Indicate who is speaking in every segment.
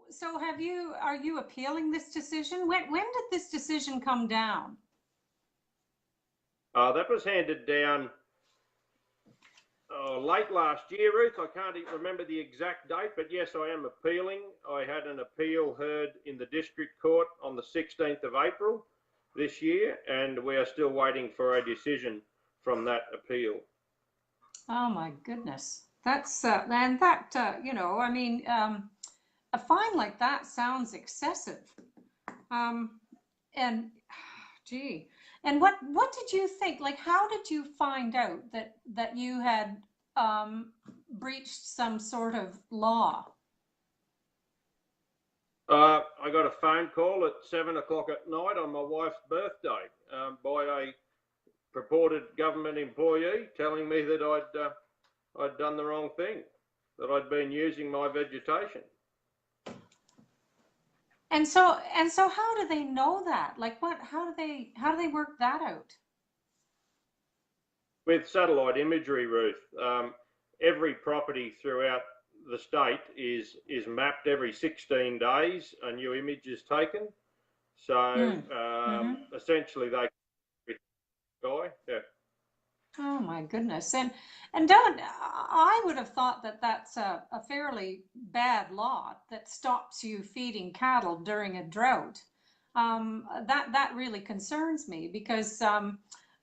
Speaker 1: So are you appealing this decision? When did this decision come down?
Speaker 2: That was handed down late last year, Ruth. I can't even remember the exact date, but yes, I am appealing. I had an appeal heard in the district court on the 16th of April this year, and we are still waiting for a decision from that appeal.
Speaker 1: Oh my goodness. That's and that I mean, a fine like that sounds excessive. Um, and gee, and what did you think? Like, how did you find out that you had breached some sort of law?
Speaker 2: I got a phone call at 7 o'clock at night on my wife's birthday by a purported government employee telling me that I'd done the wrong thing, that I'd been using my vegetation.
Speaker 1: And so how do they know that? Like what how do they work that out?
Speaker 2: With satellite imagery, Ruth, every property throughout the state is mapped every 16 days. A new image is taken. So essentially they guy. Yeah.
Speaker 1: Oh my goodness. And don't I would have thought that that's a fairly bad law that stops you feeding cattle during a drought. That really concerns me because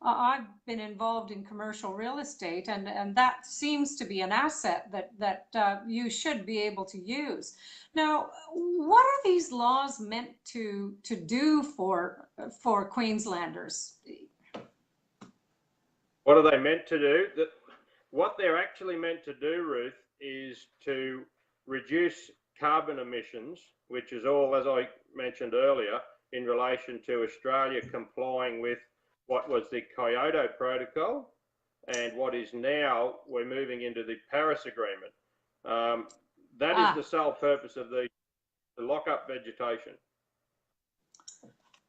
Speaker 1: I've been involved in commercial real estate, and that seems to be an asset that you should be able to use. Now, what are these laws meant to do for Queenslanders?
Speaker 2: What are they meant to do? What they're actually meant to do, Ruth, is to reduce carbon emissions, which is all, as I mentioned earlier, in relation to Australia complying with what was the Kyoto Protocol and what is now we're moving into the Paris Agreement. That is the sole purpose of the lock up vegetation.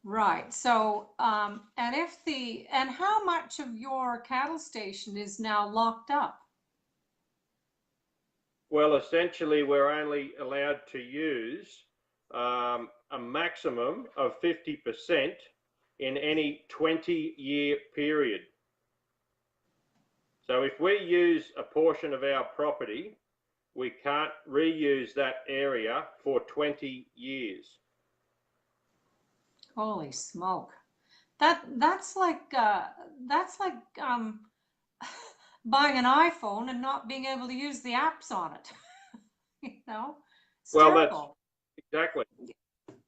Speaker 1: Right. So, and how much of your cattle station is now locked up?
Speaker 2: Well, essentially, we're only allowed to use a maximum of 50% in any 20-year period. So if we use a portion of our property, we can't reuse that area for 20 years.
Speaker 1: Holy smoke. That's like buying an iPhone and not being able to use the apps on it. It's
Speaker 2: Well,
Speaker 1: terrible.
Speaker 2: that's exactly.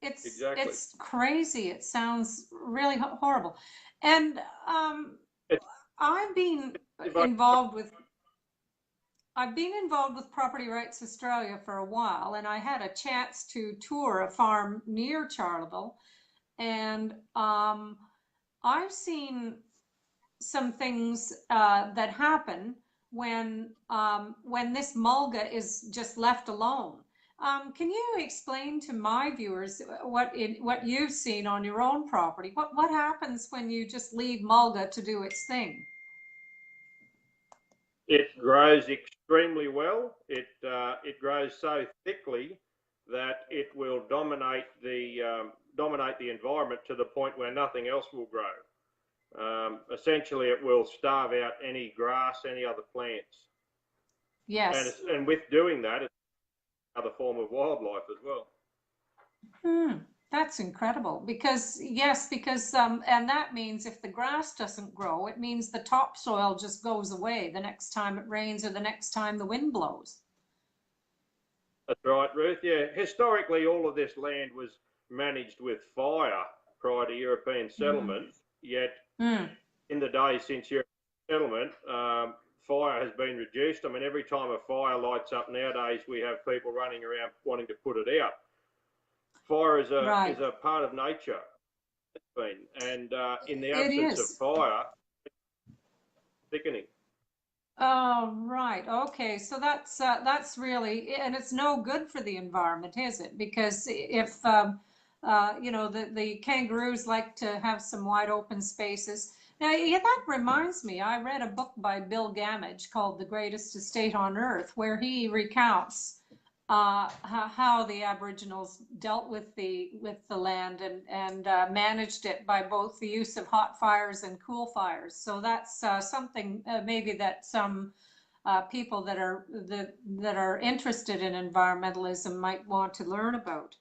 Speaker 1: It's crazy. It sounds really horrible. And I've been involved with Property Rights Australia for a while, and I had a chance to tour a farm near Charleville, and I've seen some things that happen when this mulga is just left alone. Can you explain to my viewers what you've seen on your own property? What happens when you just leave mulga to do its thing?
Speaker 2: It grows extremely well. It grows so thickly that it will dominate the environment to the point where nothing else will grow. Essentially, it will starve out any grass, any other plants.
Speaker 1: Yes.
Speaker 2: And with doing that, it's another form of wildlife as well.
Speaker 1: That's incredible because and that means if the grass doesn't grow, it means the topsoil just goes away the next time it rains or the next time the wind blows.
Speaker 2: That's right, Ruth. Yeah, historically, all of this land was managed with fire prior to European settlement. Yet, in the days since European settlement, fire has been reduced. I mean, every time a fire lights up nowadays, we have people running around wanting to put it out. Fire is a part of nature, and in the absence of fire, thickening.
Speaker 1: Oh, right. Okay. So that's really, and it's no good for the environment, is it? Because if the kangaroos like to have some wide open spaces. Now, yeah, that reminds me. I read a book by Bill Gamage called "The Greatest Estate on Earth," where he recounts how the Aboriginals dealt with the land and managed it by both the use of hot fires and cool fires. So that's something maybe that some people that are interested in environmentalism might want to learn about.